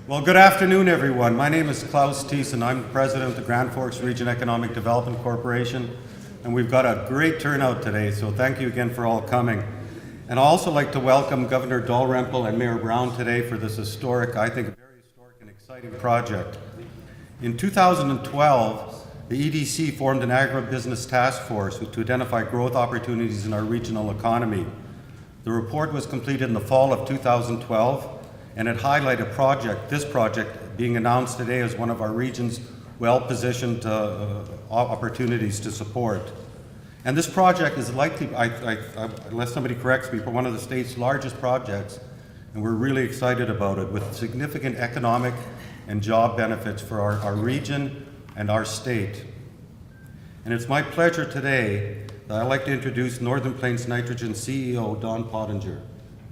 Well, good afternoon, everyone. My name is Klaus Thiessen. I'm the president of the Grand Forks Region Economic Development Corporation, and we've got a great turnout today, so thank you again for all coming. And I'd also like to welcome Governor Dalrymple and Mayor Brown today for this historic, I think, very historic and exciting project. In 2012, the EDC formed an agribusiness task force to identify growth opportunities in our regional economy. The report was completed in the fall of 2012, and it highlighted this project being announced today as one of our region's well-positioned opportunities to support. And this project is likely, unless somebody corrects me, one of the state's largest projects, and we're really excited about it, with significant economic and job benefits for our region and our state. And it's my pleasure today that I'd like to introduce Northern Plains Nitrogen CEO Don Pottinger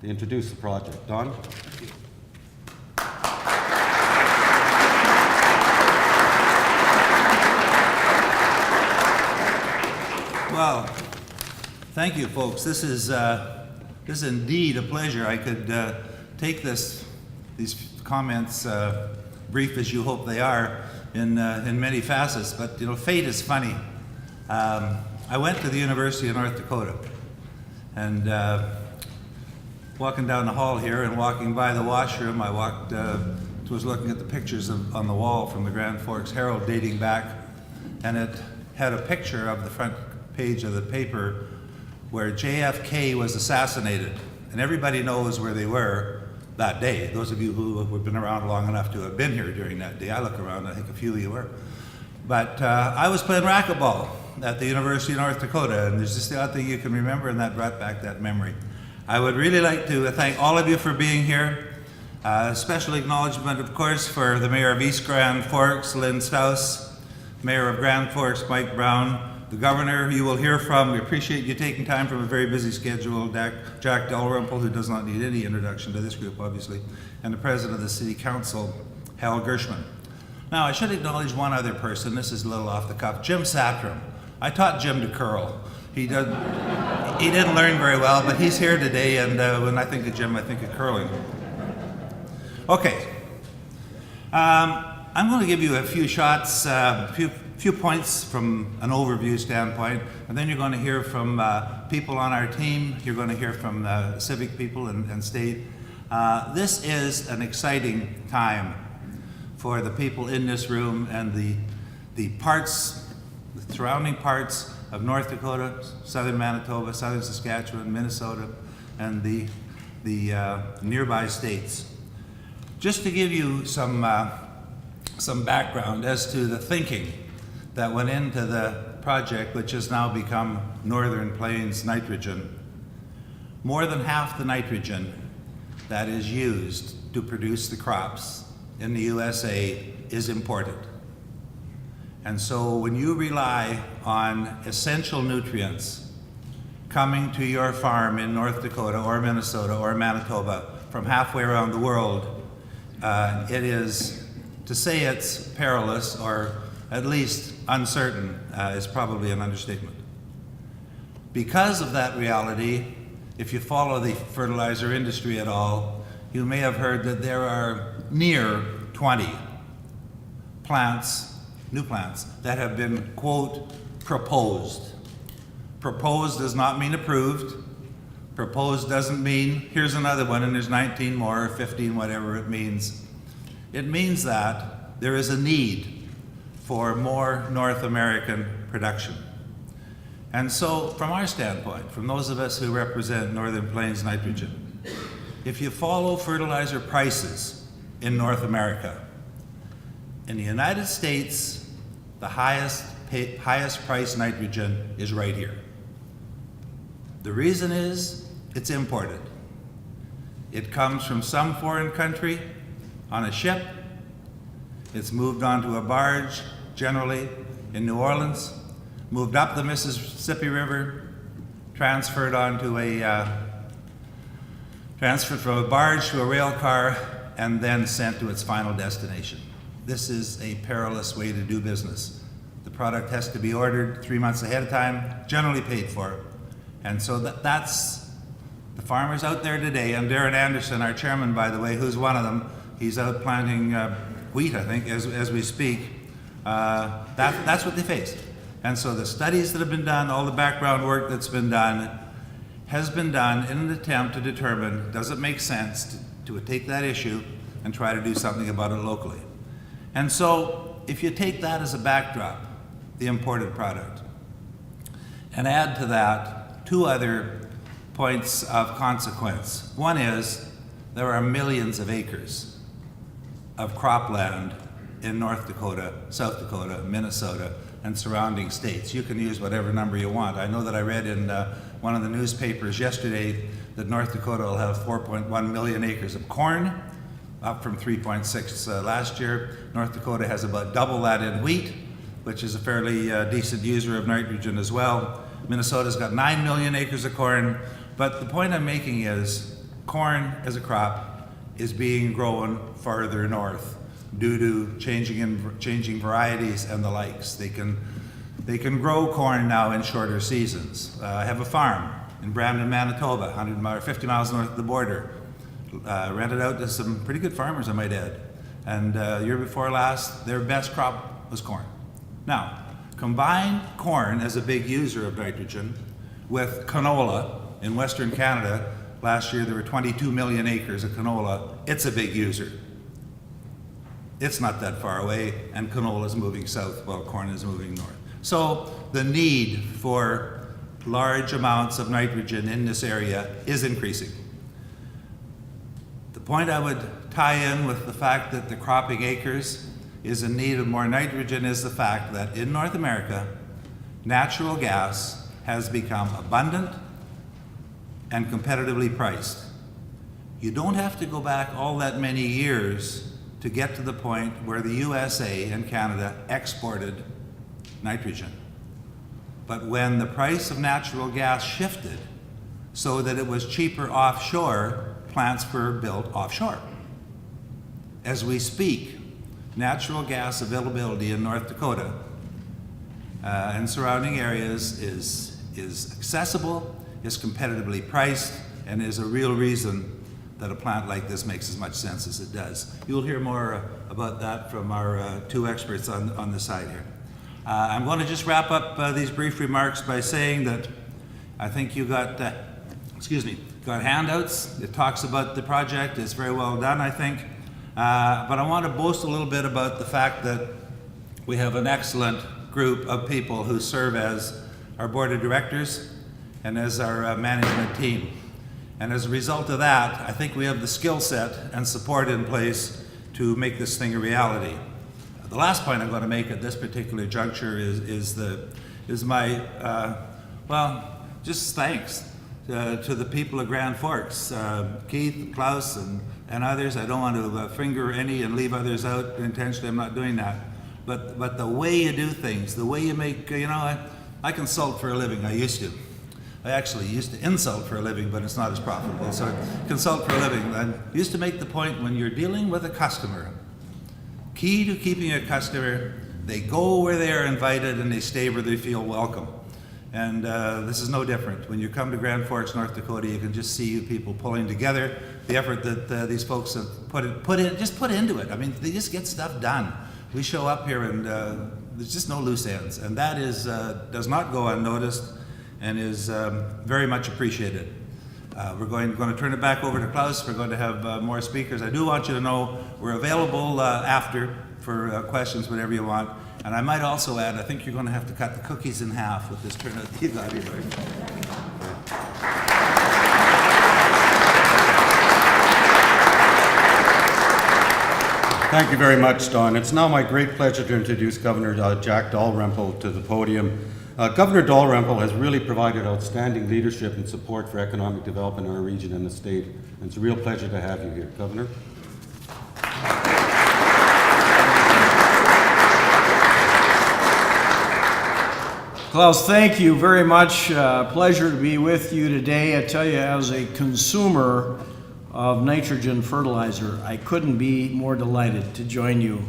to introduce the project. Don? Well, thank you, folks. This is indeed a pleasure. I could take these comments, brief as you hope they are, in many facets. But you know, fate is funny. I went to the University of North Dakota, and walking down the hall here and walking by the washroom, I was looking at the pictures on the wall from the Grand Forks Herald dating back, and it had a picture of the front page of the paper where JFK was assassinated, and everybody knows where they were that day. Those of you who have been around long enough to have been here during that day. I look around, I think a few of you were. But I was playing racquetball at the University of North Dakota, and there's just the odd thing you can remember, and that brought back that memory. I would really like to thank all of you for being here. Special acknowledgement, of course, for the Mayor of East Grand Forks, Lynn Stouse, Mayor of Grand Forks, Mike Brown, the Governor you will hear from. We appreciate you taking time from a very busy schedule, Jack Dalrymple, who does not need any introduction to this group, obviously, and the President of the City Council, Hal Gershman. Now, I should acknowledge one other person. This is a little off the cuff. Jim Satram. I taught Jim to curl. He didn't learn very well, but he's here today, and when I think of Jim, I think of curling. Okay. I'm going to give you a few shots, few points from an overview standpoint, and then you're going to hear from people on our team. You're going to hear from civic people and state. This is an exciting time for the people in this room and the surrounding parts of North Dakota, southern Manitoba, southern Saskatchewan, Minnesota, and the nearby states. Just to give you some background as to the thinking that went into the project, which has now become Northern Plains Nitrogen. More than half the nitrogen that is used to produce the crops in the USA is imported. And so when you rely on essential nutrients coming to your farm in North Dakota or Minnesota or Manitoba from halfway around the world, it is, to say it's perilous or at least uncertain is probably an understatement. Because of that reality, if you follow the fertilizer industry at all, you may have heard that there are near 20 new plants, that have been, quote, proposed. Proposed does not mean approved. Proposed doesn't mean here's another one and there's 19 more or 15, whatever it means. It means that there is a need for more North American production. And so from our standpoint, from those of us who represent Northern Plains Nitrogen, if you follow fertilizer prices in North America, in the United States, the highest priced nitrogen is right here. The reason is it's imported. It comes from some foreign country on a ship. It's moved onto a barge, generally in New Orleans, moved up the Mississippi River, transferred from a barge to a rail car, and then sent to its final destination. This is a perilous way to do business. The product has to be ordered 3 months ahead of time, generally paid for. And so that's the farmers out there today, and Darren Anderson, our chairman, by the way, who's one of them, He's out planting wheat, I think, as we speak. That's what they face. And so the studies that have been done, all the background work that's been done, has been done in an attempt to determine, does it make sense to take that issue and try to do something about it locally. And so if you take that as a backdrop, the imported product, and add to that two other points of consequence. One is there are millions of acres of cropland in North Dakota, South Dakota, Minnesota, and surrounding states. You can use whatever number you want. I know that I read in one of the newspapers yesterday that North Dakota will have 4.1 million acres of corn, up from 3.6 last year. North Dakota has about double that in wheat, which is a fairly decent user of nitrogen as well. Minnesota's got 9 million acres of corn, but the point I'm making is corn as a crop is being grown farther north due to changing varieties and the likes. They can grow corn now in shorter seasons. I have a farm in Brandon, Manitoba, 150 miles north of the border. Rented out to some pretty good farmers, I might add. And year before last, their best crop was corn. Now, combine corn as a big user of nitrogen with canola in Western Canada. Last year there were 22 million acres of canola. It's a big user. It's not that far away, and canola is moving south while corn is moving north. So the need for large amounts of nitrogen in this area is increasing. The point I would tie in with the fact that the cropping acres is in need of more nitrogen is the fact that in North America, natural gas has become abundant and competitively priced. You don't have to go back all that many years to get to the point where the USA and Canada exported nitrogen. But when the price of natural gas shifted so that it was cheaper offshore, plants were built offshore. As we speak, natural gas availability in North Dakota and surrounding areas is accessible, is competitively priced, and is a real reason that a plant like this makes as much sense as it does. You'll hear more about that from our two experts on the side here. I'm going to just wrap up these brief remarks by saying that I think you got handouts. It talks about the project. It's very well done, I think. But I want to boast a little bit about the fact that we have an excellent group of people who serve as our board of directors and as our management team. And as a result of that, I think we have the skill set and support in place to make this thing a reality. The last point I'm going to make at this particular juncture is my, just thanks to the people of Grand Forks, Keith, Klaus, and others. I don't want to finger any and leave others out intentionally. I'm not doing that. But the way you do things, the way you make, I consult for a living. I used to. I actually used to insult for a living, but it's not as profitable. So I consult for a living. I used to make the point when you're dealing with a customer, key to keeping a customer, they go where they are invited and they stay where they feel welcome. And this is no different. When you come to Grand Forks, North Dakota, you can just see you people pulling together the effort that these folks have put into it. I mean, they just get stuff done. We show up here and there's just no loose ends, and that is does not go unnoticed and is very much appreciated. We're going to turn it back over to Klaus. We're going to have more speakers. I do want you to know we're available after for questions, whatever you want. And I might also add, I think you're going to have to cut the cookies in half with this turnout that you got here. Thank you very much, Don. It's now my great pleasure to introduce Governor Jack Dalrymple to the podium. Governor Dalrymple has really provided outstanding leadership and support for economic development in our region and the state. And it's a real pleasure to have you here, Governor. Klaus, thank you very much. Pleasure to be with you today. I tell you, as a consumer of nitrogen fertilizer, I couldn't be more delighted to join you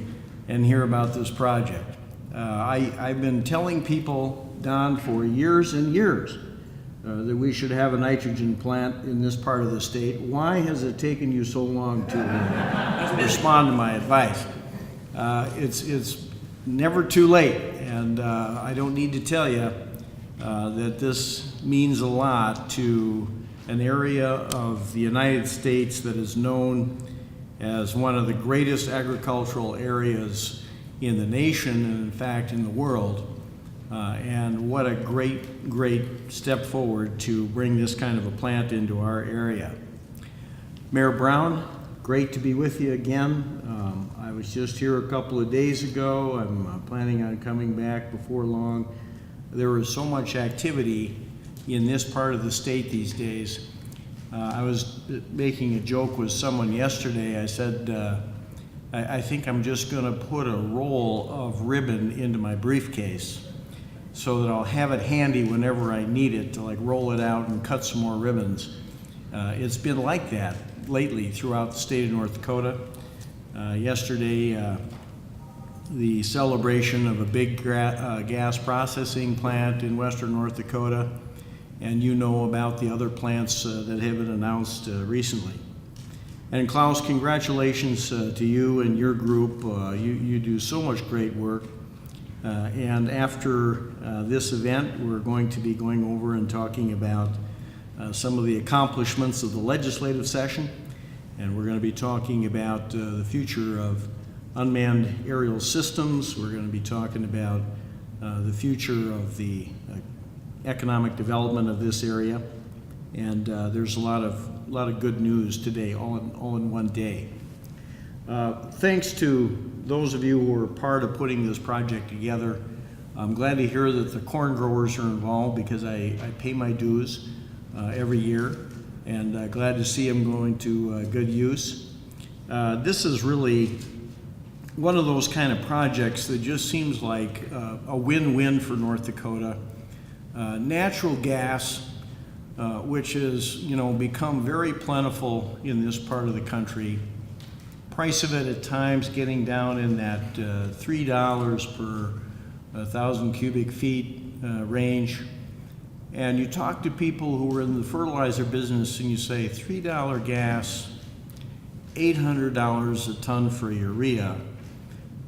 and hear about this project. I've been telling people, Don, for years and years that we should have a nitrogen plant in this part of the state. Why has it taken you so long to respond to my advice. It's never too late, and I don't need to tell you that this means a lot to an area of the United States that is known as one of the greatest agricultural areas in the nation, and in fact in the world. And what a great step forward to bring this kind of a plant into our area. Mayor Brown, great to be with you again. I was just here a couple of days ago. I'm planning on coming back before long. There is so much activity in this part of the state these days. I was making a joke with someone yesterday. I said, I think I'm just going to put a roll of ribbon into my briefcase so that I'll have it handy whenever I need it to like roll it out and cut some more ribbons. It's been like that lately throughout the state of North Dakota. Yesterday, the celebration of a big gas processing plant in western North Dakota, and you know about the other plants that have been announced recently. And Klaus, congratulations to you and your group. You do so much great work. And after this event, we're going to be going over and talking about some of the accomplishments of the legislative session, and we're going to be talking about the future of unmanned aerial systems. We're going to be talking about the future of the economic development of this area, and there's a lot of good news today, all in one day. Thanks to those of you who were part of putting this project together. I'm glad to hear that the corn growers are involved, because I pay my dues every year, and glad to see them going to good use. This is really one of those kind of projects that just seems like a win-win for North Dakota. Natural gas, which has become very plentiful in this part of the country. Price of it at times getting down in that $3 per 1,000 cubic feet range. And you talk to people who are in the fertilizer business and you say $3 gas, $800 a ton for urea.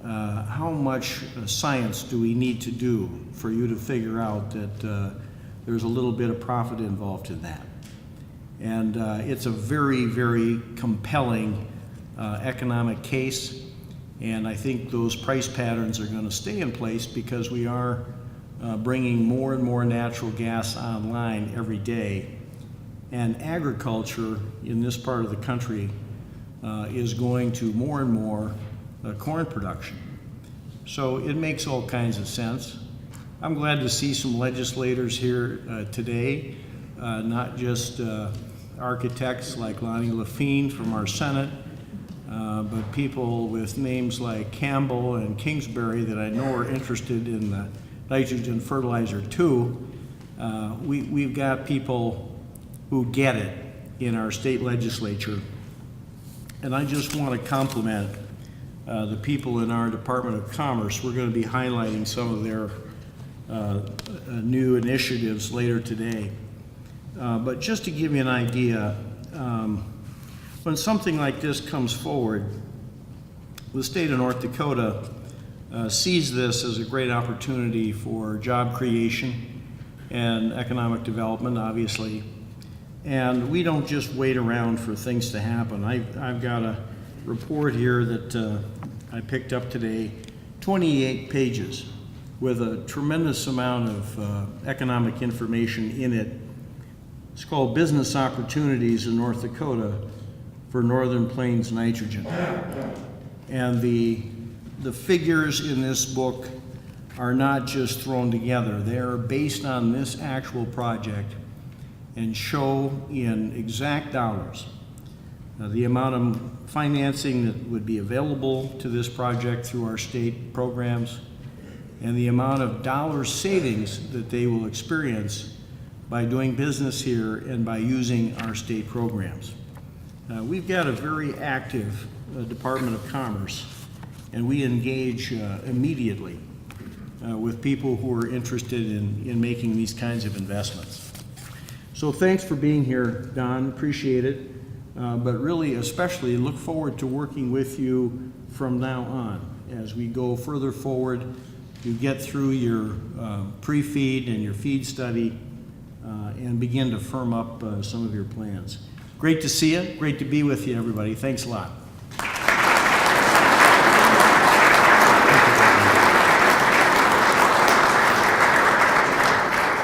How much science do we need to do for you to figure out that there's a little bit of profit involved in that? And it's a very, very compelling economic case, and I think those price patterns are going to stay in place because we are bringing more and more natural gas online every day, and agriculture in this part of the country is going to more and more corn production. So it makes all kinds of sense. I'm glad to see some legislators here today, not just architects like Lonnie Lafine from our Senate, but people with names like Campbell and Kingsbury that I know are interested in the nitrogen fertilizer too. We've got people who get it in our state legislature. And I just want to compliment the people in our Department of Commerce. We're going to be highlighting some of their new initiatives later today. But just to give you an idea, when something like this comes forward, the state of North Dakota sees this as a great opportunity for job creation and economic development, obviously. And we don't just wait around for things to happen. I've got a report here that I picked up today, 28 pages, with a tremendous amount of economic information in it. It's called Business Opportunities in North Dakota for Northern Plains Nitrogen. And the figures in this book are not just thrown together. They are based on this actual project and show in exact dollars the amount of financing that would be available to this project through our state programs, and the amount of dollar savings that they will experience by doing business here and by using our state programs. We've got a very active Department of Commerce, and we engage immediately with people who are interested in making these kinds of investments. So thanks for being here, Don. Appreciate it. but really especially look forward to working with you from now on as we go further forward. You get through your pre-feed and your feed study and begin to firm up some of your plans. Great to see you. Great to be with you, everybody. Thanks a lot.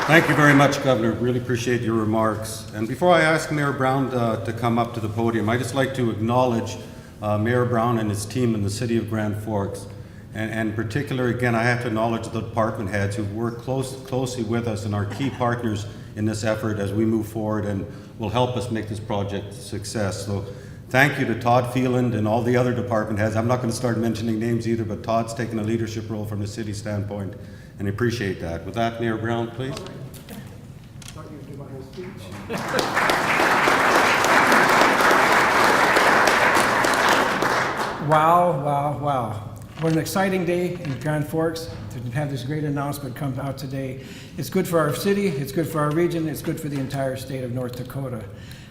Thank you very much, Governor. Really appreciate your remarks. And before I ask Mayor Brown to come up to the podium, I'd just like to acknowledge Mayor Brown and his team in the city of Grand Forks. And in particular, again, I have to acknowledge the department heads who've worked closely with us and our key partners in this effort as we move forward and will help us make this project a success. So thank you to Todd Phelan and all the other department heads. I'm not going to start mentioning names either, but Todd's taken a leadership role from the city standpoint, and I appreciate that. With that, Mayor Brown, please. Wow, wow, wow. What an exciting day in Grand Forks to have this great announcement come out today. It's good for our city, it's good for our region, it's good for the entire state of North Dakota.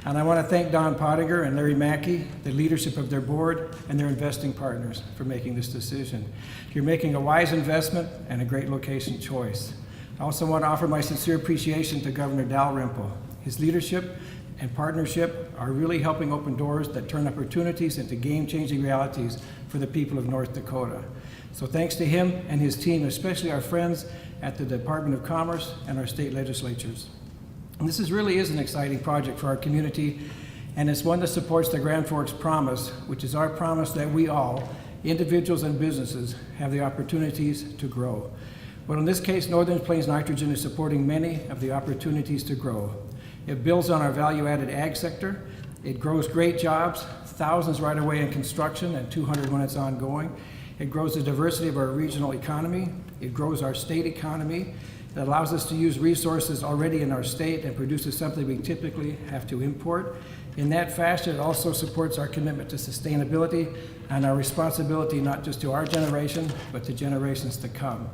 And I want to thank Don Pottinger and Larry Mackey, the leadership of their board, and their investing partners for making this decision. You're making a wise investment and a great location choice. I also want to offer my sincere appreciation to Governor Dalrymple. His leadership and partnership are really helping open doors that turn opportunities into game-changing realities for the people of North Dakota. So thanks to him and his team, especially our friends at the Department of Commerce and our state legislatures. And this really is an exciting project for our community, and it's one that supports the Grand Forks Promise, which is our promise that we all, individuals and businesses, have the opportunities to grow. Well, in this case, Northern Plains Nitrogen is supporting many of the opportunities to grow. It builds on our value-added ag sector. It grows great jobs, thousands right away in construction and 200 when it's ongoing. It grows the diversity of our regional economy. It grows our state economy. It allows us to use resources already in our state and produces something we typically have to import. In that fashion, it also supports our commitment to sustainability and our responsibility not just to our generation, but to generations to come.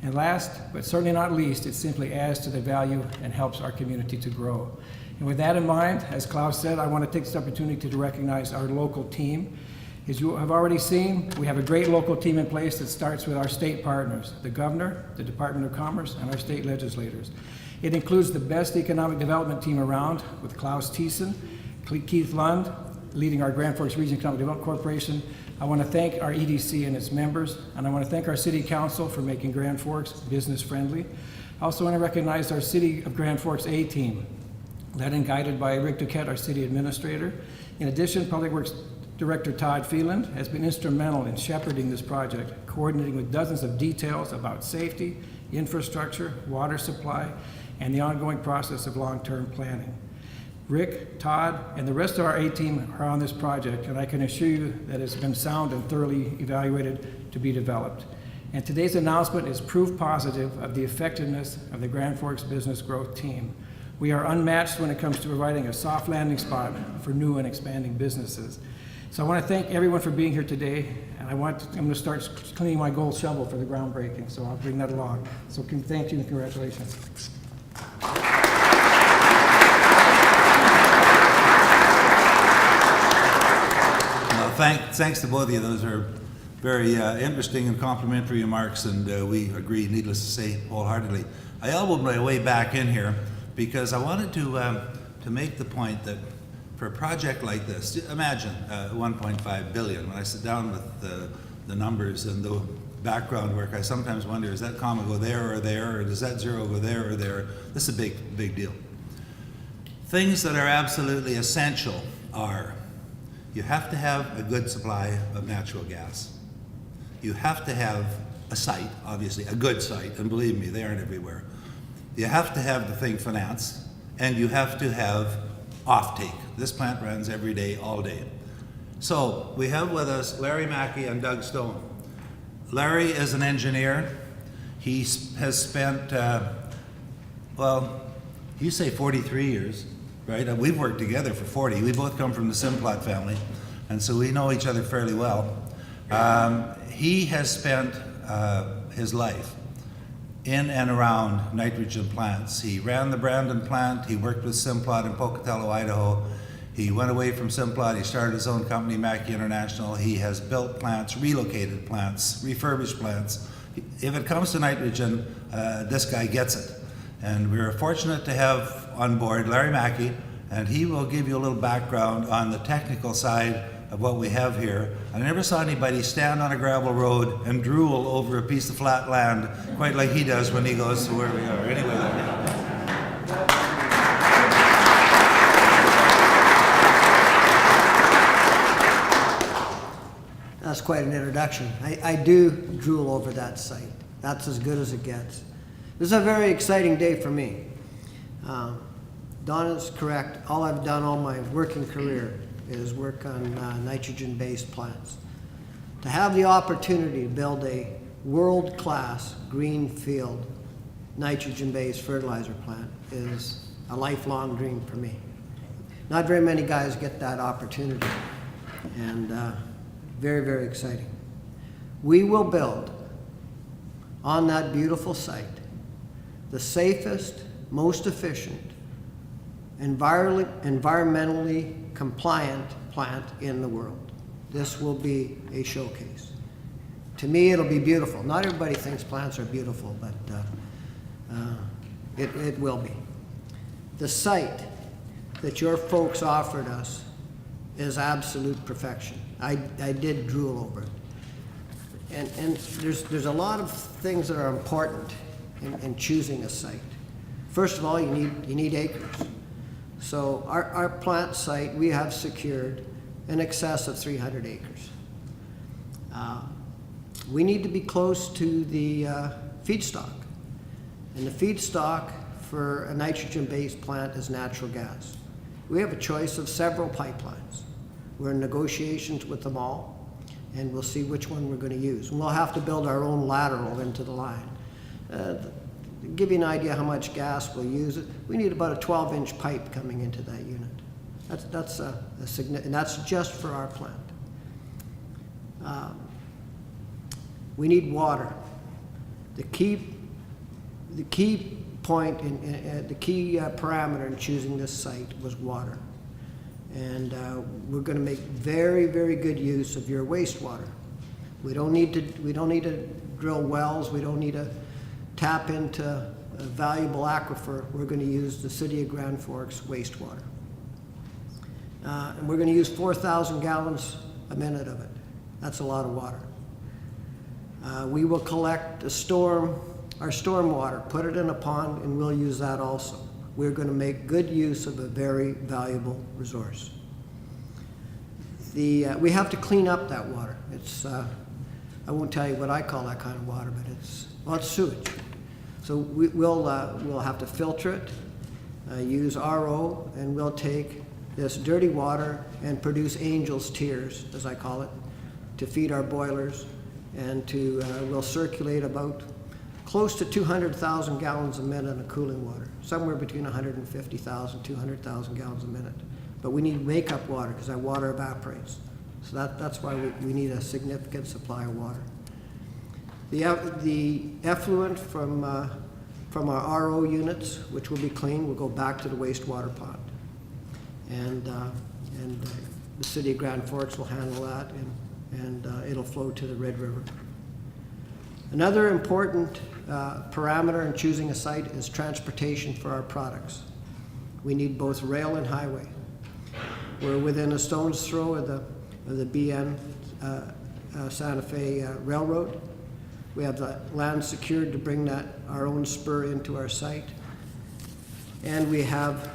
And last, but certainly not least, it simply adds to the value and helps our community to grow. And with that in mind, as Klaus said, I want to take this opportunity to recognize our local team. As you have already seen, we have a great local team in place that starts with our state partners, the governor, the Department of Commerce, and our state legislators. It includes the best economic development team around, with Klaus Thiessen, Keith Lund, leading our Grand Forks Region Economic Development Corporation. I want to thank our EDC and its members, and I want to thank our City Council for making Grand Forks business friendly. I also want to recognize our City of Grand Forks A-team, led and guided by Rick Duquette, our City Administrator. In addition, Public Works Director Todd Phelan has been instrumental in shepherding this project, coordinating with dozens of details about safety, infrastructure, water supply, and the ongoing process of long-term planning. Rick, Todd, and the rest of our A-team are on this project, and I can assure you that it's been sound and thoroughly evaluated to be developed. And today's announcement is proof positive of the effectiveness of the Grand Forks Business Growth Team. We are unmatched when it comes to providing a soft landing spot for new and expanding businesses. So I want to thank everyone for being here today, and I'm going to start cleaning my gold shovel for the groundbreaking, so I'll bring that along. So thank you and congratulations. Thanks to both of you. Those are very interesting and complimentary remarks, and we agree, needless to say, wholeheartedly. I elbowed my way back in here because I wanted to make the point that for a project like this, imagine 1.5 billion. When I sit down with the numbers and the background work, I sometimes wonder, does that comma go there, or does that zero go there or there? This is a big deal. Things that are absolutely essential are: you have to have a good supply of natural gas. You have to have a site, obviously, a good site, and believe me, they aren't everywhere. You have to have the thing financed, and you have to have offtake. This plant runs every day, all day. So we have with us Larry Mackey and Doug Stone. Larry is an engineer. He has spent, you say 43 years, right? We've worked together for 40. We both come from the Simplot family, and so we know each other fairly well. He has spent his life in and around nitrogen plants. He ran the Brandon plant. He worked with Simplot in Pocatello, Idaho. He went away from Simplot, he started his own company, Mackey International. He has built plants, relocated plants, refurbished plants. If it comes to nitrogen, this guy gets it. And we're fortunate to have on board Larry Mackey, and he will give you a little background on the technical side of what we have here. I never saw anybody stand on a gravel road and drool over a piece of flat land quite like he does when he goes to where we are. Anyway, that's quite an introduction. I do drool over that site. That's as good as it gets. This is a very exciting day for me. Don is correct. All I've done all my working career is work on nitrogen-based plants. To have the opportunity to build a world-class greenfield nitrogen-based fertilizer plant is a lifelong dream for me. Not very many guys get that opportunity, and very, very exciting. We will build on that beautiful site the safest, most efficient, environmentally compliant plant in the world. This will be a showcase. To me, it'll be beautiful. Not everybody thinks plants are beautiful, but it will be. The site that your folks offered us is absolute perfection. I did drool over it. And there's a lot of things that are important in choosing a site. First of all, you need acres. So our plant site, we have secured in excess of 300 acres. We need to be close to the feedstock. And the feedstock for a nitrogen-based plant is natural gas. We have a choice of several pipelines. We're in negotiations with them all, and we'll see which one we're going to use. And we'll have to build our own lateral into the line. To give you an idea how much gas we'll use, we need about a 12-inch pipe coming into that unit. That's and that's just for our plant. We need water. The key point, the key parameter in choosing this site was water. And we're going to make very, very good use of your wastewater. We don't need to drill wells. We don't need to tap into a valuable aquifer. We're going to use the City of Grand Forks wastewater. And we're going to use 4,000 gallons a minute of it. That's a lot of water. We will collect our storm water, put it in a pond, and we'll use that also. We're going to make good use of a very valuable resource. We have to clean up that water. It's I won't tell you what I call that kind of water, but it's sewage. So we'll have to filter it, use RO, and we'll take this dirty water and produce angel's tears, as I call it, to feed our boilers, and we'll circulate about close to 200,000 gallons a minute of cooling water, somewhere between 150,000, 200,000 gallons a minute. But we need makeup water because that water evaporates. So that's why we need a significant supply of water. The effluent from our RO units, which will be clean, will go back to the wastewater pond. And the City of Grand Forks will handle that, and it'll flow to the Red River. Another important parameter in choosing a site is transportation for our products. We need both rail and highway. We're within a stone's throw of the BN Santa Fe Railroad. We have the land secured to bring our own spur into our site. And we have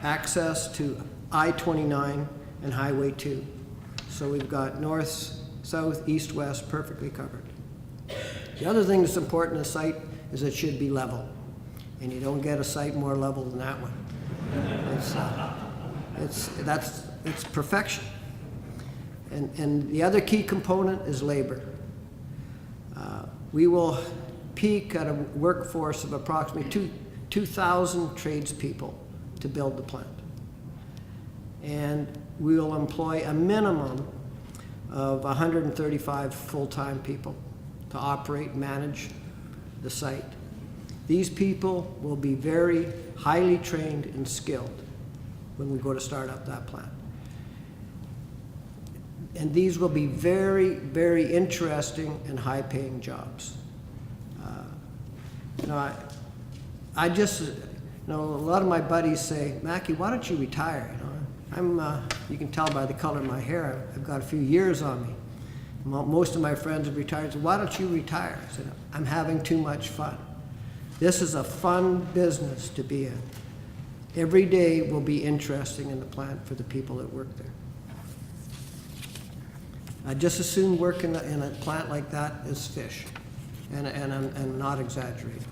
access to I-29 and Highway 2. So we've got north, south, east, west perfectly covered. The other thing that's important in a site is it should be level. And you don't get a site more level than that one. It's perfection. And the other key component is labor. We will peak at a workforce of approximately 2,000 tradespeople to build the plant. And we will employ a minimum of 135 full-time people to operate and manage the site. These people will be very highly trained and skilled. when we go to start up that plant. And these will be very, very interesting and high-paying jobs. You know, I just, you know, a lot of my buddies say, Mackie, why don't you retire? You know, you can tell by the color of my hair, I've got a few years on me. Most of my friends have retired, so why don't you retire? I said, I'm having too much fun. This is a fun business to be in. Every day will be interesting in the plant for the people that work there. I just as soon work in a plant like that as fish, and I'm not exaggerating.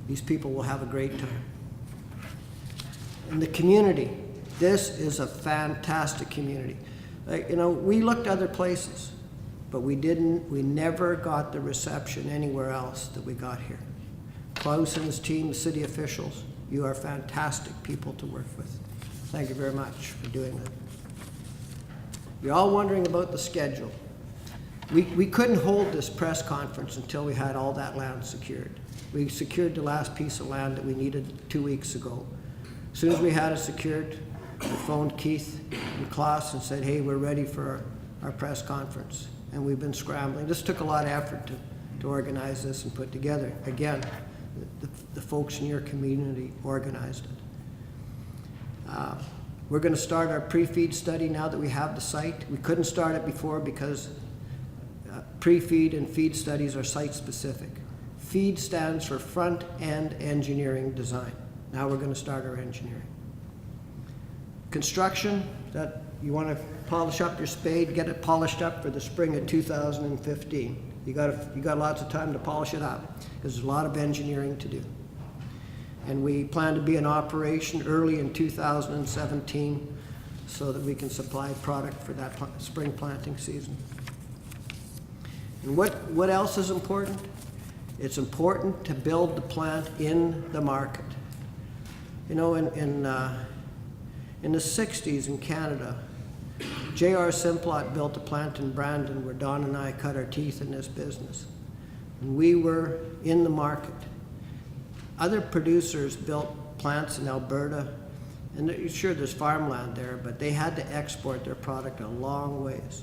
These people will have a great time. And the community, this is a fantastic community. Like, you know, we looked other places, but we never got the reception anywhere else that we got here. Klaus and his team, the city officials, you are fantastic people to work with. Thank you very much for doing that. You're all wondering about the schedule. We couldn't hold this press conference until we had all that land secured. We secured the last piece of land that we needed 2 weeks ago. As soon as we had it secured, we phoned Keith and Klaus and said, hey, we're ready for our press conference. And we've been scrambling. This took a lot of effort to organize this and put together. Again, the folks in your community organized it. We're going to start our pre-feed study now that we have the site. We couldn't start it before because pre-feed and feed studies are site-specific. Feed stands for front-end engineering design. Now we're going to start our engineering. Construction, that you want to polish up your spade, get it polished up for the spring of 2015. You got lots of time to polish it up because there's a lot of engineering to do. And we plan to be in operation early in 2017 so that we can supply product for that spring planting season. And what else is important? It's important to build the plant in the market. You know, in the 60s in Canada, J.R. Simplot built a plant in Brandon where Don and I cut our teeth in this business. And we were in the market. Other producers built plants in Alberta, and sure there's farmland there, but they had to export their product a long ways.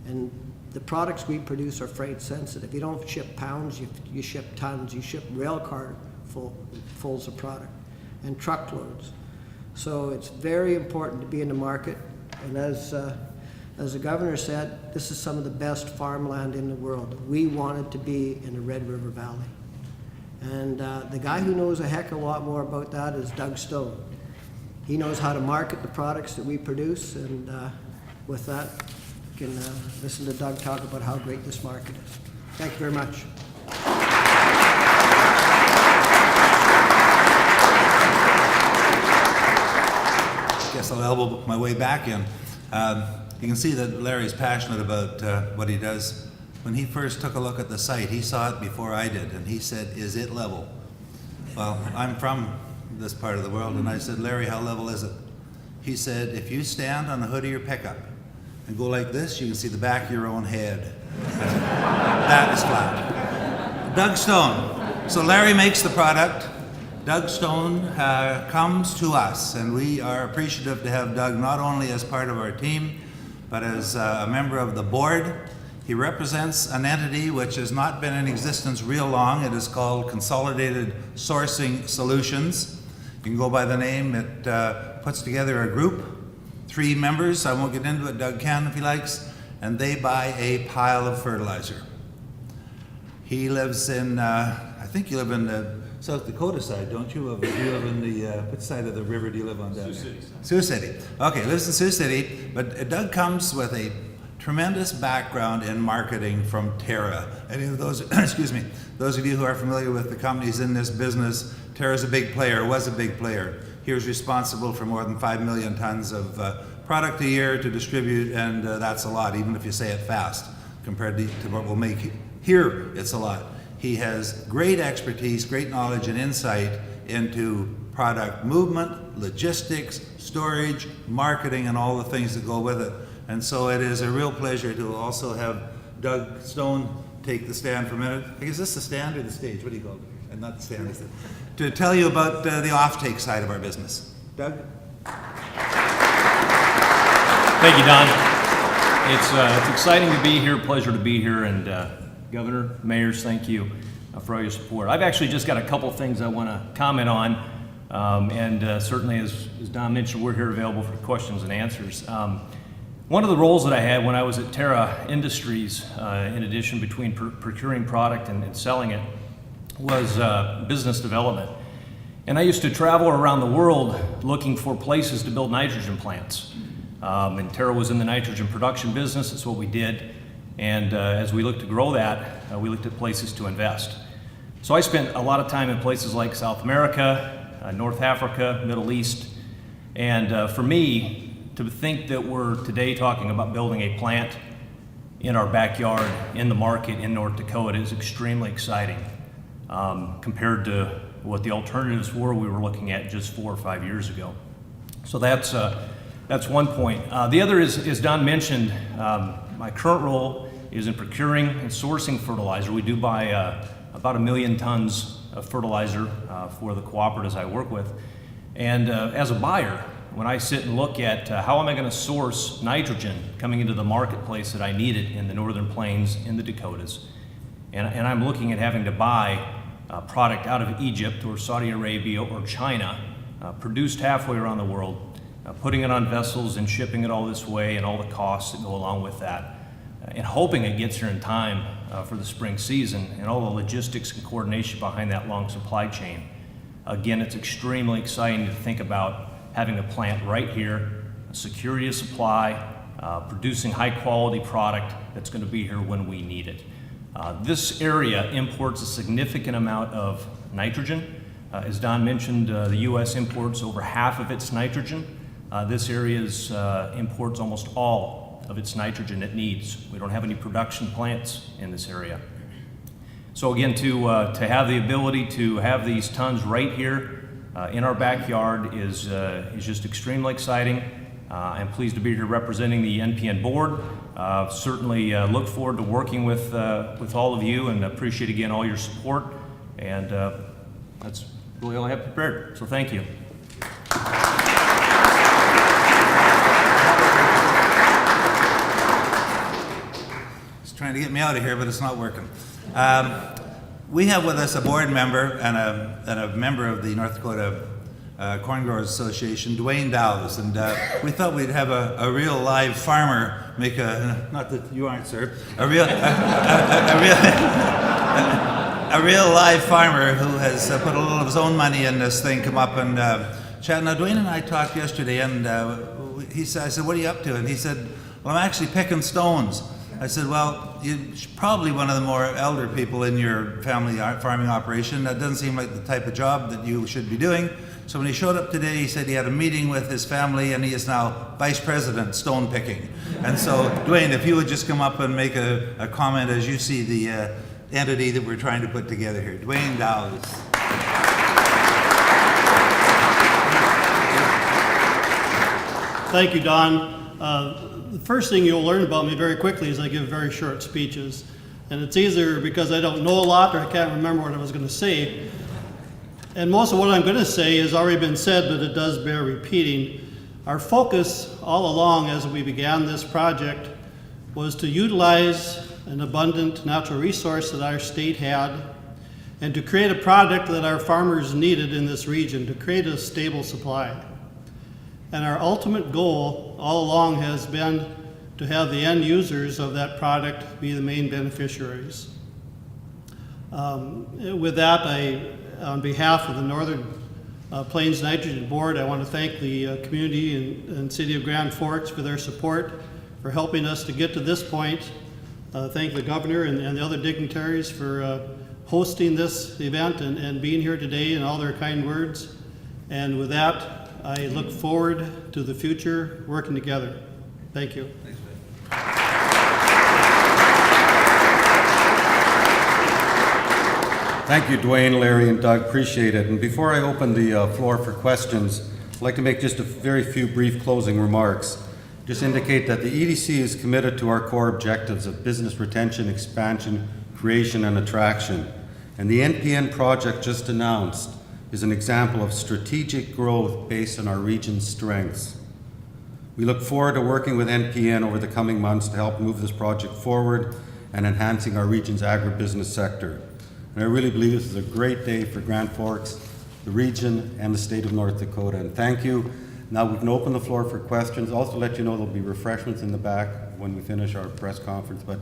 And the products we produce are freight sensitive. You don't ship pounds, you ship tons, you ship rail car fulls of product and truckloads. So it's very important to be in the market. And as the governor said, this is some of the best farmland in the world. We wanted to be in the Red River Valley. And the guy who knows a heck of a lot more about that is Doug Stone. He knows how to market the products that we produce, and with that, you can listen to Doug talk about how great this market is. Thank you very much. Guess I'll elbow my way back in. You can see that Larry's passionate about what he does. When he first took a look at the site, he saw it before I did, and he said, is it level? Well, I'm from this part of the world, and I said, Larry, how level is it? He said, if you stand on the hood of your pickup and go like this, you can see the back of your own head. That is flat. Doug Stone. So Larry makes the product. Doug Stone comes to us, and we are appreciative to have Doug not only as part of our team, but as a member of the board. He represents an entity which has not been in existence real long. It is called Consolidated Sourcing Solutions. You can go by the name. It puts together a group, 3 members. I won't get into it. Doug can if he likes. And they buy a pile of fertilizer. He lives in, I think you live in the South Dakota side, don't you? You live in the, which side of the river do you live on down there? Sioux City. Sioux City. Okay, lives in Sioux City. But Doug comes with a tremendous background in marketing from Terra. Any of those, excuse me, those of you who are familiar with the companies in this business, Terra's a big player, was a big player. He was responsible for more than 5 million tons of product a year to distribute, and that's a lot, even if you say it fast, compared to what we'll make here, it's a lot. He has great expertise, great knowledge and insight into product movement, logistics, storage, marketing, and all the things that go with it. And so it is a real pleasure to also have Doug Stone take the stand for a minute. Is this the stand or the stage? What do you call it? And not the stand, is it? To tell you about the offtake side of our business. Doug? Thank you, Don. It's exciting to be here, pleasure to be here, and Governor, Mayors, thank you for all your support. I've actually just got a couple things I want to comment on, and certainly, as Don mentioned, we're here available for questions and answers. One of the roles that I had when I was at Terra Industries, in addition between procuring product and selling it, was business development. And I used to travel around the world looking for places to build nitrogen plants. And Terra was in the nitrogen production business, that's what we did. And as we looked to grow that, we looked at places to invest. So I spent a lot of time in places like South America, North Africa, Middle East. And for me, to think that we're today talking about building a plant in our backyard, in the market in North Dakota is extremely exciting compared to what the alternatives were we were looking at just 4 or 5 years ago. So that's one point. The other is, as Don mentioned, my current role is in procuring and sourcing fertilizer. We do buy about 1 million tons of fertilizer for the cooperatives I work with. And as a buyer, when I sit and look at how am I going to source nitrogen coming into the marketplace that I need it in the Northern Plains, in the Dakotas, and I'm looking at having to buy product out of Egypt or Saudi Arabia or China, produced halfway around the world, putting it on vessels and shipping it all this way and all the costs that go along with that, and hoping it gets here in time for the spring season and all the logistics and coordination behind that long supply chain. Again, it's extremely exciting to think about having a plant right here, a security of supply, producing high quality product that's going to be here when we need it. This area imports a significant amount of nitrogen. As Don mentioned, the U.S. imports over half of its nitrogen. This area imports almost all of its nitrogen it needs. We don't have any production plants in this area. So again, to have the ability to have these tons right here in our backyard is just extremely exciting. I'm pleased to be here representing the NPN board. Certainly look forward to working with all of you and appreciate again all your support. And that's really all I have prepared. So thank you. It's trying to get me out of here, but it's not working. We have with us a board member and a member of the North Dakota Corn Growers Association, Dwayne Dowes, and we thought we'd have a real live farmer make not that you aren't, sir, a real live farmer who has put a little of his own money in this thing come up and chat. Now, Dwayne and I talked yesterday, and I said, what are you up to? And he said, well, I'm actually picking stones. I said, well, you're probably one of the more elder people in your family farming operation. That doesn't seem like the type of job that you should be doing. So when he showed up today, he said he had a meeting with his family and he is now vice president stone picking. And so, Dwayne, if you would just come up and make a comment as you see the entity that we're trying to put together here. Dwayne Dowes. Thank you, Don. The first thing you'll learn about me very quickly is I give very short speeches. And it's either because I don't know a lot or I can't remember what I was going to say. And most of what I'm going to say has already been said, but it does bear repeating. Our focus all along as we began this project was to utilize an abundant natural resource that our state had and to create a product that our farmers needed in this region, to create a stable supply. And our ultimate goal all along has been to have the end users of that product be the main beneficiaries. With that, on behalf of the Northern Plains Nitrogen Board, I want to thank the community and City of Grand Forks for their support, for helping us to get to this point. Thank the Governor and the other dignitaries for hosting this event and being here today and all their kind words. And with that, I look forward to the future working together. Thank you. Thank you, Dwayne, Larry, and Doug. Appreciate it. And before I open the floor for questions, I'd like to make just a very few brief closing remarks. Just indicate that the EDC is committed to our core objectives of business retention, expansion, creation, and attraction. And the NPN project just announced is an example of strategic growth based on our region's strengths. We look forward to working with NPN over the coming months to help move this project forward and enhancing our region's agribusiness sector. And I really believe this is a great day for Grand Forks, the region, and the state of North Dakota. And thank you. Now we can open the floor for questions. Also let you know there'll be refreshments in the back when we finish our press conference. But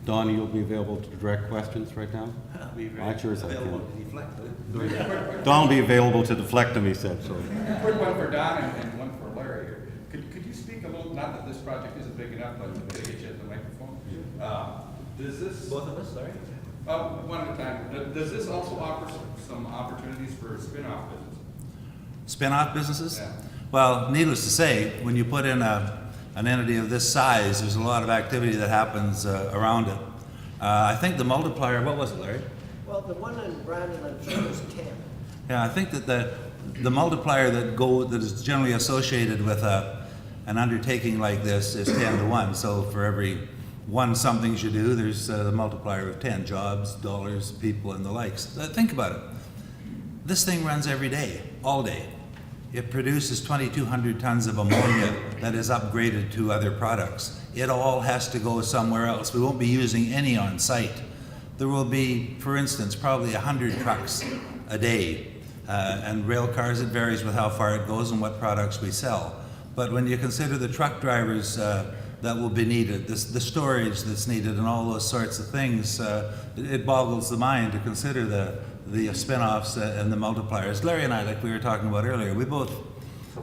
Donnie, you'll be available to direct questions right now? I'll be Not sure as I available can. to deflect. Don will be available to deflect him, he said. So. Quick one for Don and one for Larry here. Could you speak a little, not that this project isn't big enough, but to get you at the microphone? Does this... Both of us, sorry? One at a time. Does this also offer some opportunities for spin-off businesses? Spin-off businesses? Yeah. Well, needless to say, when you put in an entity of this size, there's a lot of activity that happens around it. I think the multiplier, what was it, Larry? Well, the one in Brandon, I'm sure, is 10. Yeah, I think that the multiplier that is generally associated with an undertaking like this is 10 to 1. So for every one somethings you do, there's the multiplier of 10, jobs, dollars, people, and the likes. Think about it. This thing runs every day, all day. It produces 2,200 tons of ammonia that is upgraded to other products. It all has to go somewhere else. We won't be using any on site. There will be, for instance, probably 100 trucks a day. And rail cars, it varies with how far it goes and what products we sell. But when you consider the truck drivers that will be needed, the storage that's needed and all those sorts of things, it boggles the mind to consider the spin-offs and the multipliers. Larry and I, like we were talking about earlier, we both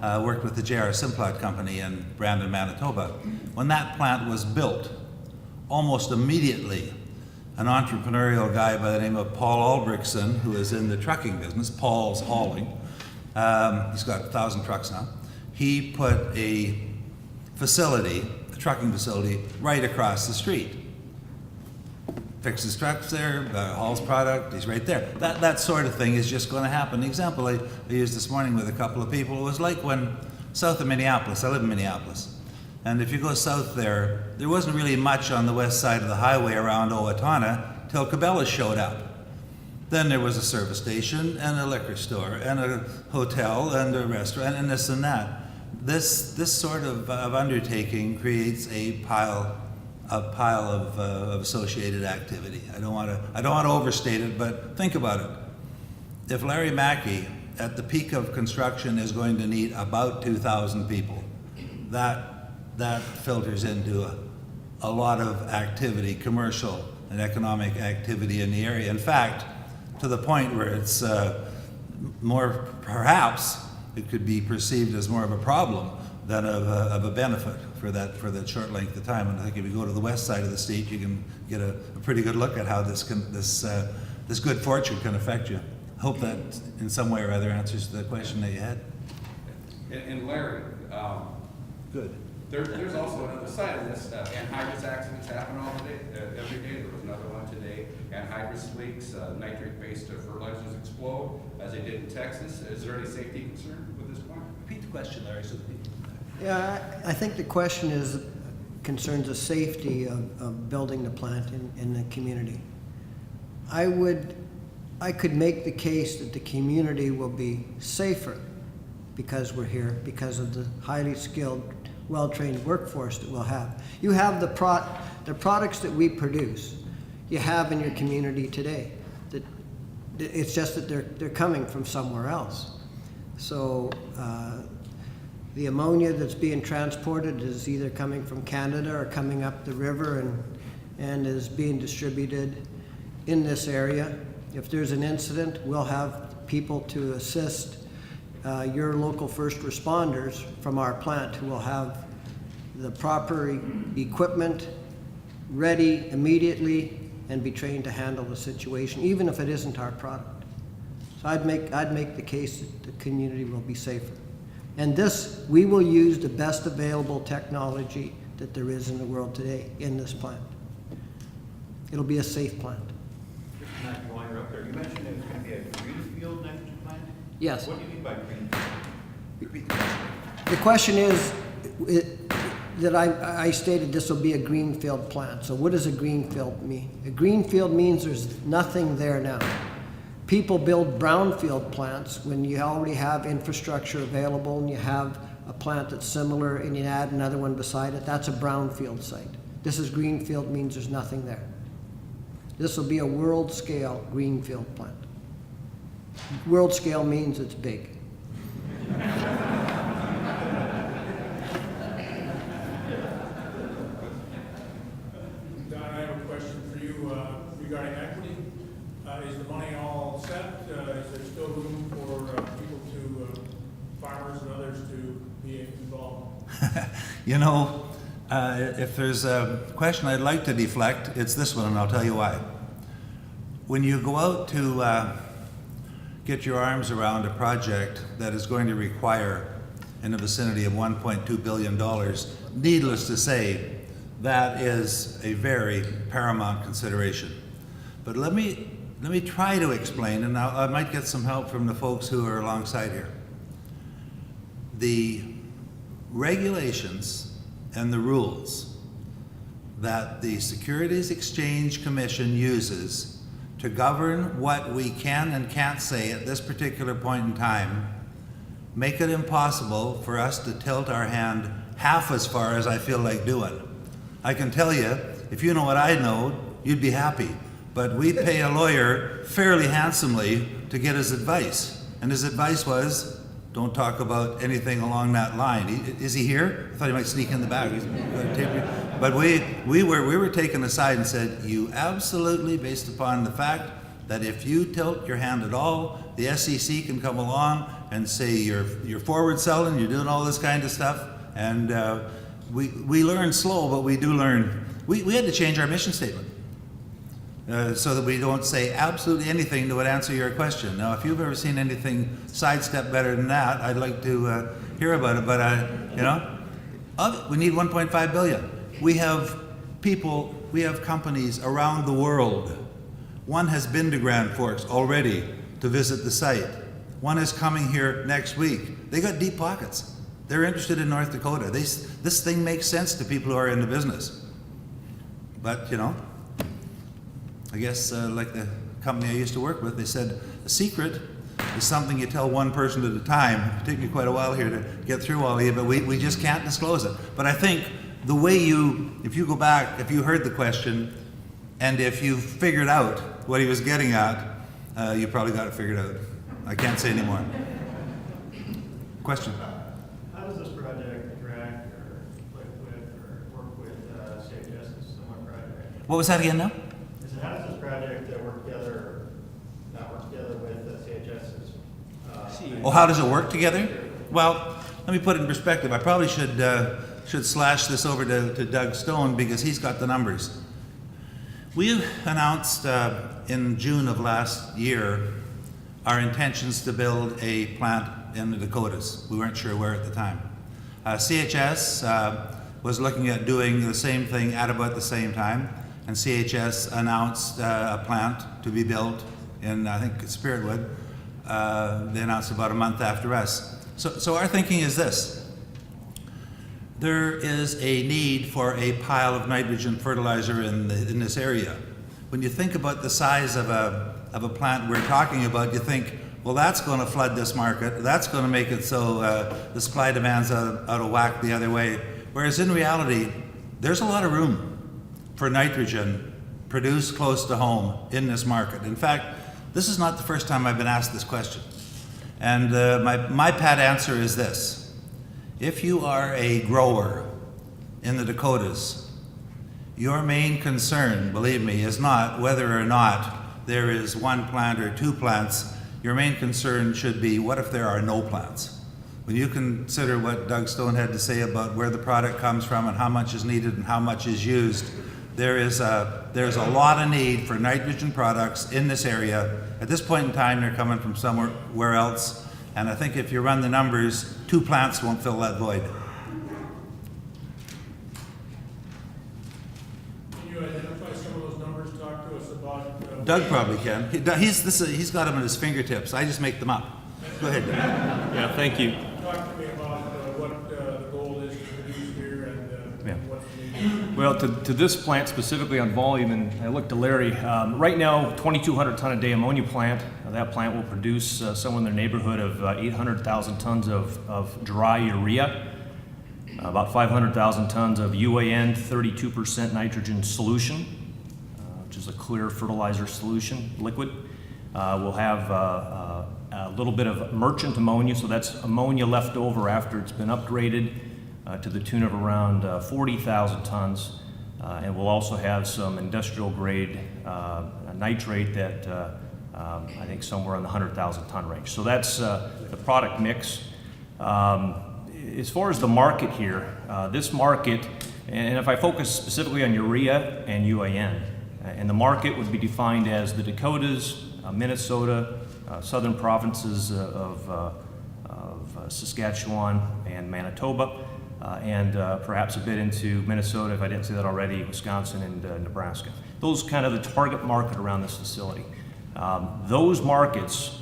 worked with the J.R. Simplot company in Brandon, Manitoba. When that plant was built, almost immediately, an entrepreneurial guy by the name of Paul Albrechtson, who is in the trucking business, Paul's Hauling, he's got 1,000 trucks now, he put a facility, a trucking facility, right across the street. Fixes trucks there, hauls product, he's right there. That sort of thing is just going to happen. The example I used this morning with a couple of people, it was like when south of Minneapolis, I live in Minneapolis, and if you go south there wasn't really much on the west side of the highway around Owatonna till Cabela's showed up. Then there was a service station and a liquor store and a hotel and a restaurant and this and that. This sort of undertaking creates a pile of associated activity. I don't want to overstate it, but think about it. If Larry Mackey, at the peak of construction, is going to need about 2,000 people, that filters into a lot of activity, commercial and economic activity in the area. In fact, to the point where it's more, perhaps, it could be perceived as more of a problem than of a benefit for that short length of time. And I think if you go to the west side of the state, you can get a pretty good look at how this good fortune can affect you. I hope that in some way or other answers the question that you had. And Larry, Good. there's also another side of this. Anhydrous accidents happen all day, every day. There was another one today. Anhydrous leaks, nitrate-based fertilizers explode, as they did in Texas. Is there any safety concern with this point? Repeat the question, Larry, so the people. Yeah, I think the question concerns the safety of building the plant in the community. I could make the case that the community will be safer because we're here, because of the highly skilled, well-trained workforce that we'll have. You have the products that we produce, you have in your community today. It's just that they're coming from somewhere else. So the ammonia that's being transported is either coming from Canada or coming up the river and is being distributed in this area. If there's an incident, we'll have people to assist your local first responders from our plant who will have the proper equipment ready immediately and be trained to handle the situation, even if it isn't our product. So I'd make the case that the community will be safer. And this, we will use the best available technology that there is in the world today in this plant. It'll be a safe plant. Matt, while you're up there, you mentioned it's going to be a greenfield nitrogen plant? Yes. What do you mean by greenfield? The question is that I stated this will be a greenfield plant. So what does a greenfield mean? A greenfield means there's nothing there now. People build brownfield plants when you already have infrastructure available and you have a plant that's similar and you add another one beside it, that's a brownfield site. This is greenfield, means there's nothing there. This will be a world-scale greenfield plant. World scale means it's big. Don, I have a question for you regarding equity. Is the money all set? Is there still room for people to, farmers and others to be involved? You know, if there's a question I'd like to deflect, it's this one, and I'll tell you why. When you go out to get your arms around a project that is going to require in the vicinity of $1.2 billion, needless to say, that is a very paramount consideration. But let me try to explain, and I might get some help from the folks who are alongside here. The regulations and the rules that the Securities Exchange Commission uses to govern what we can and can't say at this particular point in time make it impossible for us to tilt our hand half as far as I feel like doing. I can tell you, if you know what I know, you'd be happy. But we pay a lawyer fairly handsomely to get his advice. And his advice was, don't talk about anything along that line. Is he here? I thought he might sneak in the back. But we were taken aside and said, you absolutely, based upon the fact that if you tilt your hand at all, the SEC can come along and say you're forward selling, you're doing all this kind of stuff. And we learn slow, but we do learn. We had to change our mission statement. So that we don't say absolutely anything that would answer your question. Now, if you've ever seen anything sidestep better than that, I'd like to hear about it. But you know, we need 1.5 billion. We have people, we have companies around the world. One has been to Grand Forks already to visit the site. One is coming here next week. They got deep pockets. They're interested in North Dakota. This thing makes sense to people who are in the business. But you know, I guess like the company I used to work with, they said, a secret is something you tell one person at a time. It'll take me quite a while here to get through all of you, but we just can't disclose it. But I think the way if you go back, if you heard the question, and if you figured out what he was getting at, you probably got it figured out. I can't say anymore. Question? How does this project interact or conflict with or work with CHS's similar project? What was that again now? How does this project work together, or not work together with CHS's? Oh, how does it work together? Well, let me put it in perspective. I probably should slash this over to Doug Stone because he's got the numbers. We announced in June of last year our intentions to build a plant in the Dakotas. We weren't sure where at the time. CHS was looking at doing the same thing at about the same time. And CHS announced a plant to be built in, I think, Spiritwood. They announced about a month after us. So our thinking is this. There is a need for a pile of nitrogen fertilizer in this area. When you think about the size of a plant we're talking about, you think, well, that's going to flood this market. That's going to make it so the supply demand's out of whack the other way. Whereas in reality, there's a lot of room for nitrogen produced close to home in this market. In fact, this is not the first time I've been asked this question. And my pat answer is this. If you are a grower in the Dakotas, your main concern, believe me, is not whether or not there is one plant or two plants. Your main concern should be, what if there are no plants? When you consider what Doug Stone had to say about where the product comes from and how much is needed and how much is used, there's a lot of need for nitrogen products in this area. At this point in time, they're coming from somewhere else. And I think if you run the numbers, 2 plants won't fill that void. Can you identify some of those numbers? Talk to us about. Doug probably can. He's got them at his fingertips. I just make them up. Go ahead, Doug. Yeah, thank you. Talk to me about what the goal is to produce here and Yeah. what's needed. Well, to this plant specifically on volume, and I looked to Larry, right now, 2,200 ton a day ammonia plant. That plant will produce somewhere in the neighborhood of 800,000 tons of dry urea, about 500,000 tons of UAN, 32% nitrogen solution, which is a clear fertilizer solution, liquid. We'll have a little bit of merchant ammonia, so that's ammonia left over after it's been upgraded to the tune of around 40,000 tons. And we'll also have some industrial grade nitrate that I think somewhere in the 100,000 ton range. So that's the product mix. As far as the market here, this market, and if I focus specifically on urea and UAN, and the market would be defined as the Dakotas, Minnesota, southern provinces of Saskatchewan and Manitoba, and perhaps a bit into Minnesota, if I didn't say that already, Wisconsin and Nebraska. Those kind of the target market around this facility. Those markets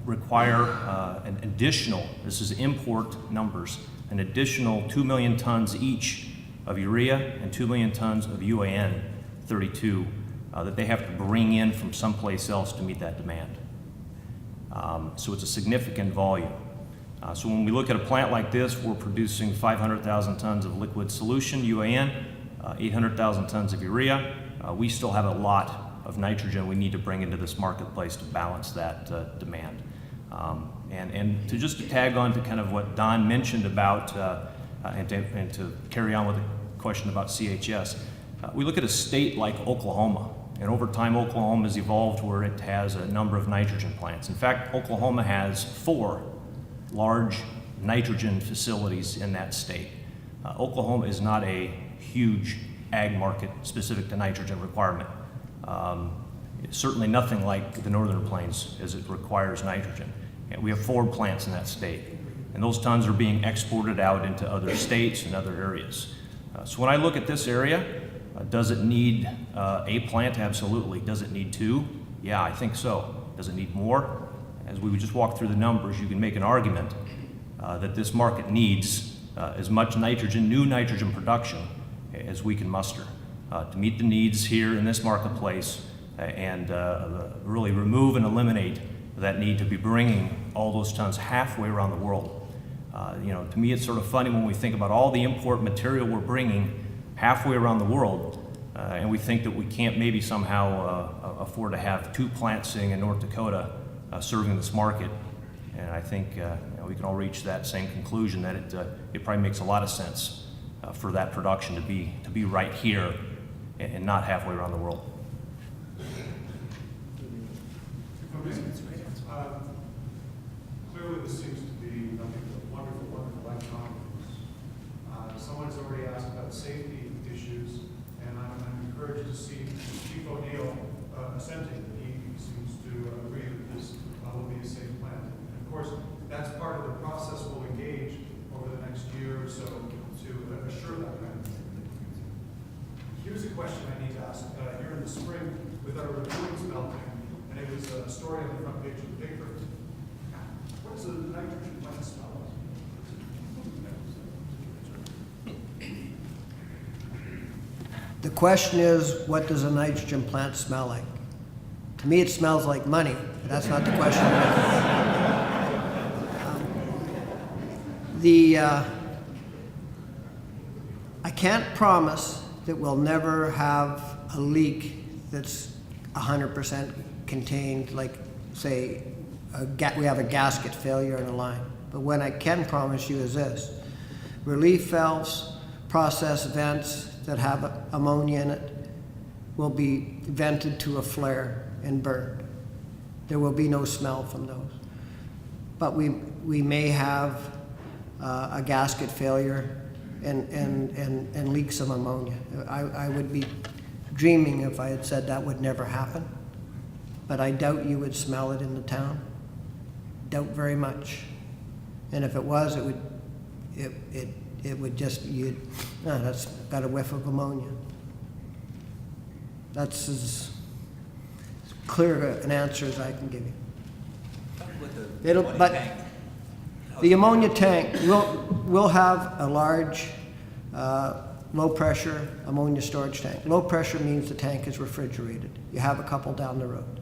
require an additional, this is import numbers, an additional 2 million tons each of urea and 2 million tons of UAN 32 that they have to bring in from someplace else to meet that demand. So it's a significant volume. So when we look at a plant like this, we're producing 500,000 tons of liquid solution, UAN, 800,000 tons of urea. We still have a lot of nitrogen we need to bring into this marketplace to balance that demand. And to just tag on to kind of what Don mentioned about, and to carry on with the question about CHS, we look at a state like Oklahoma, and over time Oklahoma has evolved where it has a number of nitrogen plants. In fact, Oklahoma has 4 large nitrogen facilities in that state. Oklahoma is not a huge ag market specific to nitrogen requirement. It's certainly nothing like the northern plains as it requires nitrogen. And we have 4 plants in that state. And those tons are being exported out into other states and other areas. So when I look at this area, does it need a plant? Absolutely. Does it need 2? Yeah, I think so. Does it need more? As we would just walk through the numbers, you can make an argument that this market needs as much nitrogen, new nitrogen production, as we can muster to meet the needs here in this marketplace and really remove and eliminate that need to be bringing all those tons halfway around the world. You know, to me it's sort of funny when we think about all the import material we're bringing halfway around the world and we think that we can't maybe somehow afford to have 2 plants sitting in North Dakota serving this market. And I think you know, we can all reach that same conclusion that it probably makes a lot of sense for that production to be right here and not halfway around the world. Clearly this seems to be nothing but wonderful economics. Someone's already asked about safety issues, and I'm encouraged to see Chief O'Neill assenting. He seems to agree that this will be a safe plant. And of course, that's part of the process we'll engage over the next year or so to assure that kind of thing. Here's a question I need to ask. Here in the spring, with our lagoons melting, and it was a story on the front page of the paper. What does a nitrogen plant smell like? The question is, what does a nitrogen plant smell like? To me, it smells like money, but that's not the question. I can't promise that we'll never have a leak that's 100% contained, like, say, we have a gasket failure in a line. But what I can promise you is this: relief valves, process vents that have ammonia in it will be vented to a flare and burned. There will be no smell from those. But we may have a gasket failure and leak some ammonia. I would be dreaming if I had said that would never happen, but I doubt you would smell it in the town. Doubt very much. And if it was, it would just, that's got a whiff of ammonia. That's as clear an answer as I can give you. But the ammonia tank, we'll have a large low pressure ammonia storage tank. Low pressure means the tank is refrigerated. You have a couple down the road.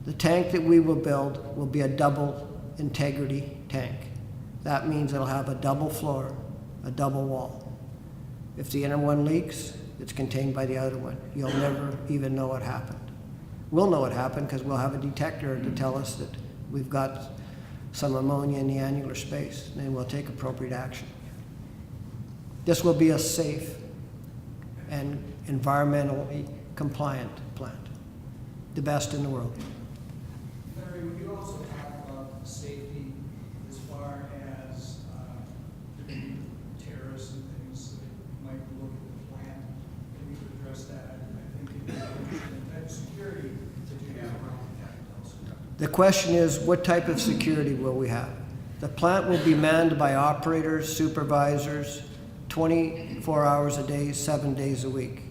The tank that we will build will be a double integrity tank. That means it'll have a double floor, a double wall. If the inner one leaks, it's contained by the outer one. You'll never even know what happened. We'll know what happened because we'll have a detector to tell us that we've got some ammonia in the annular space, and then we'll take appropriate action. This will be a safe and environmentally compliant plant, the best in the world. Larry, would you also talk about safety as far as terrorists and things that might look at the plant? Can you address that? I think the type of security that you have around the plant also. The question is, what type of security will we have? The plant will be manned by operators, supervisors, 24 hours a day, 7 days a week.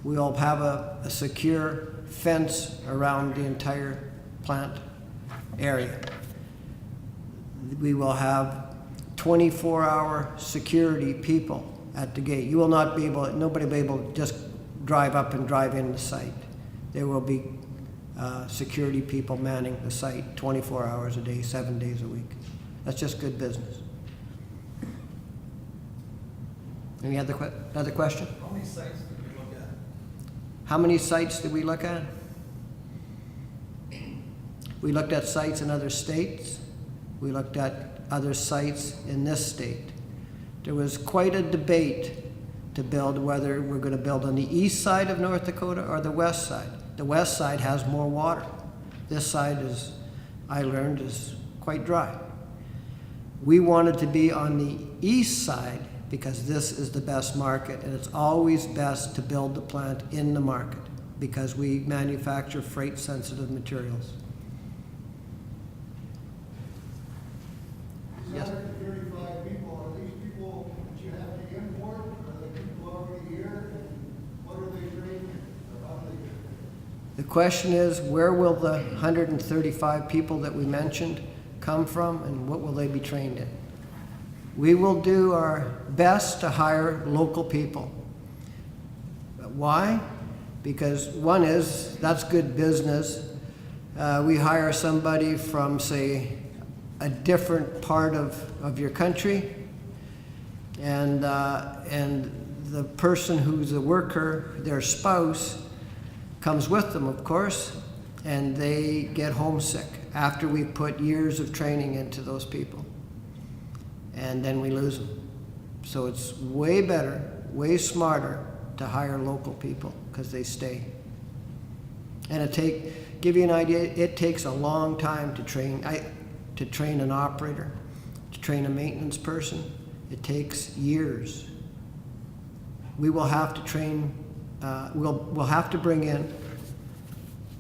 We'll have a secure fence around the entire plant area. We will have 24-hour security people at the gate. You will not be able, nobody will be able to just drive up and drive in the site. There will be security people manning the site 24 hours a day, 7 days a week. That's just good business. Any other question? How many sites did we look at? How many sites did we look at? We looked at sites in other states. We looked at other sites in this state. There was quite a debate to build whether we're going to build on the east side of North Dakota or the west side. The west side has more water. This side is, I learned, is quite dry. We wanted to be on the east side because this is the best market, and it's always best to build the plant in the market because we manufacture freight-sensitive materials. These 135 people, are these people that you have to import, or are they people already here, and what are they trained in, or how do they get there? The question is, where will the 135 people that we mentioned come from, and what will they be trained in? We will do our best to hire local people. Why? Because one is, that's good business. We hire somebody from, say, a different part of your country, and the person who's a worker, their spouse, comes with them, of course, and they get homesick after we put years of training into those people. And then we lose them. So it's way better, way smarter to hire local people because they stay. And give you an idea, it takes a long time to train an operator, to train a maintenance person. It takes years. We will have to train, we'll have to bring in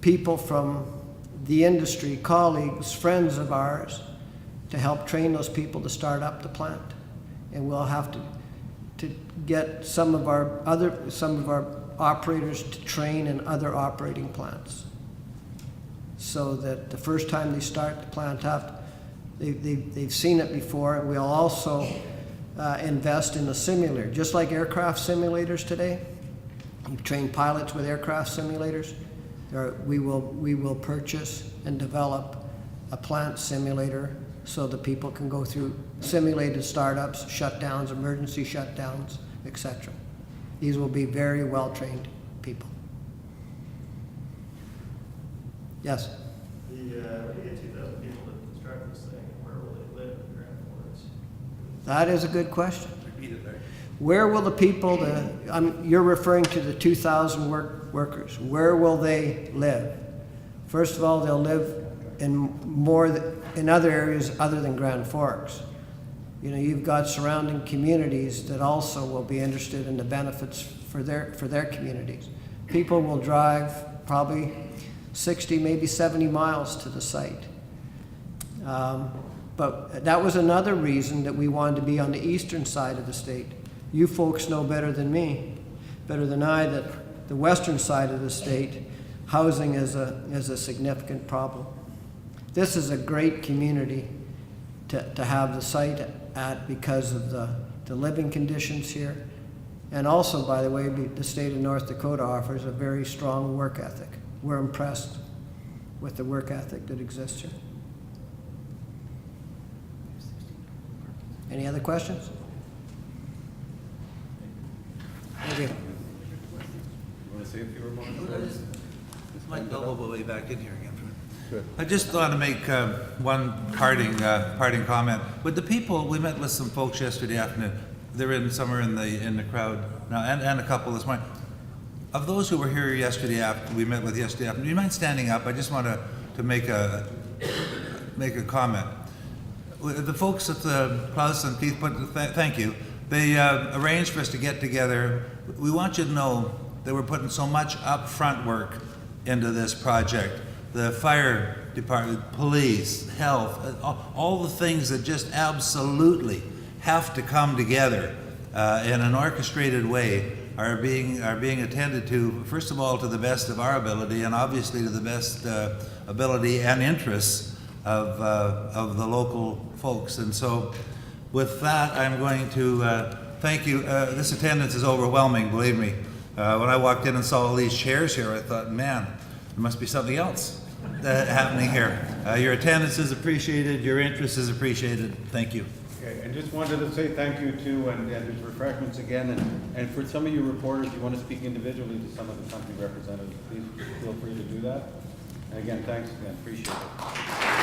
people from the industry, colleagues, friends of ours, to help train those people to start up the plant. And we'll have to get some of our operators to train in other operating plants so that the first time they start the plant up, they've seen it before. And we'll also invest in a simulator, just like aircraft simulators today. You train pilots with aircraft simulators. We will purchase and develop a plant simulator so that people can go through simulated startups, shutdowns, emergency shutdowns, etc. These will be very well-trained people. Yes? When you get 2,000 people to construct this thing, where will they live in Grand Forks? That is a good question. Where will the people, you're referring to the 2,000 workers, where will they live? First of all, they'll live in other areas other than Grand Forks. You know, you've got surrounding communities that also will be interested in the benefits for their communities. People will drive probably 60, maybe 70 miles to the site. But that was another reason that we wanted to be on the eastern side of the state. You folks know better than me, better than I, that the western side of the state, housing is a significant problem. This is a great community to have the site at because of the living conditions here And also, by the way, the state of North Dakota offers a very strong work ethic. We're impressed with the work ethic that exists here. Any other questions? Thank you. You want to say a few remarks? Might double the way back in here again. Good. I just want to make one parting comment. With the people, we met with some folks yesterday afternoon. They're in somewhere in the crowd now, and a couple this morning. Of those who were here yesterday afternoon, we met with yesterday afternoon. Do you mind standing up? I just want to make a comment. The folks at the Klaus and Keith, thank you. They arranged for us to get together. We want you to know that we're putting so much upfront work into this project. The fire department, police, health, all the things that just absolutely have to come together in an orchestrated way are being attended to, first of all, to the best of our ability, and obviously to the best ability and interests of the local folks. And so with that, I'm going to thank you. This attendance is overwhelming, believe me. When I walked in and saw all these chairs here, I thought, man, there must be something else happening here. Your attendance is appreciated, your interest is appreciated. Thank you. Okay, and just wanted to say thank you too, and there's refreshments again, and for some of you reporters, you want to speak individually to some of the company representatives, please feel free to do that. And again, thanks again, appreciate it.